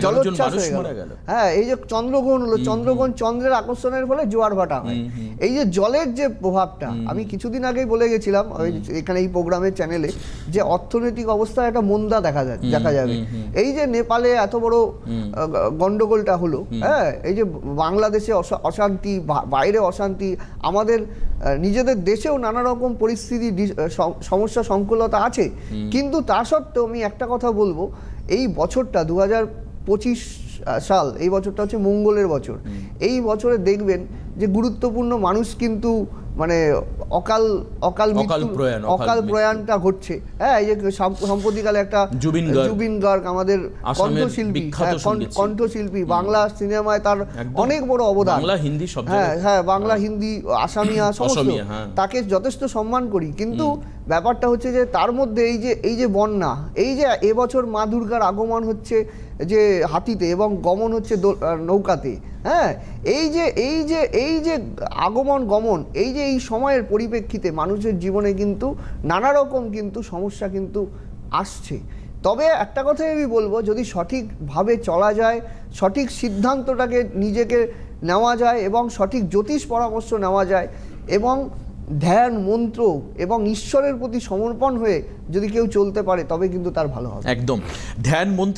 জলোচ্ছ্বাস হয়ে গেল। হ্যাঁ, এই যে চন্দ্রগ্রহণ হলো, চন্দ্রগ্রহণ চন্দ্রের আকর্ষণের ফলে জোয়ার ভাটা হয়। এই যে জলের যে প্রভাবটা, আমি কিছুদিন আগেই বলে গেছিলাম এখানে এই প্রোগ্রামের চ্যানেলে, যে অর্থনৈতিক অবস্থায় একটা মন্দা দেখা যাবে। এই যে নেপালে এত বড় গন্ডগোলটা হলো, হ্যাঁ, এই যে বাংলাদেশে অশান্তি, বাইরে অশান্তি, আমাদের নিজেদের দেশেও নানা রকম পরিস্থিতি, সমস্যা, সংকুলতা আছে। কিন্তু তা সত্ত্বেও আমি একটা কথা বলবো, এই বছরটা 2025 সাল, এই বছরটা হচ্ছে মঙ্গলের বছর। এই বছরে দেখবেন যে গুরুত্বপূর্ণ মানুষ কিন্তু মানে অকাল প্রয়াণটা ঘটছে। হ্যাঁ, এই যে সম্প্রতিকালে একটা জুবিন গার্গ, আমাদের কণ্ঠশিল্পী, বাংলা সিনেমায় তার অনেক বড় অবদান, হ্যাঁ, বাংলা, হিন্দি, আসামিয়া সমস্ত, তাকে যথেষ্ট সম্মান করি। কিন্তু ব্যাপারটা হচ্ছে যে তার মধ্যে এই যে বন্যা, এই যে এবছর মা দুর্গার আগমন হচ্ছে যে হাতিতে এবং গমন হচ্ছে নৌকাতে, হ্যাঁ, এই যে আগমন গমন, এই যে এই সময়ের পরিপ্রেক্ষিতে মানুষের জীবনে কিন্তু নানা রকম কিন্তু সমস্যা কিন্তু আসছে। তবে একটা কথাই আমি বলবো, যদি সঠিকভাবে চলা যায়, সঠিক সিদ্ধান্তটাকে নিজেকে নেওয়া যায় এবং সঠিক জ্যোতিষ পরামর্শ নেওয়া যায় এবং ধ্যান, মন্ত্র এবং ঈশ্বরের প্রতি সমর্পণ হয়ে যদি কেউ চলতে পারে, তবে কিন্তু তার ভালো হবে। একদম ধ্যান মন্ত্র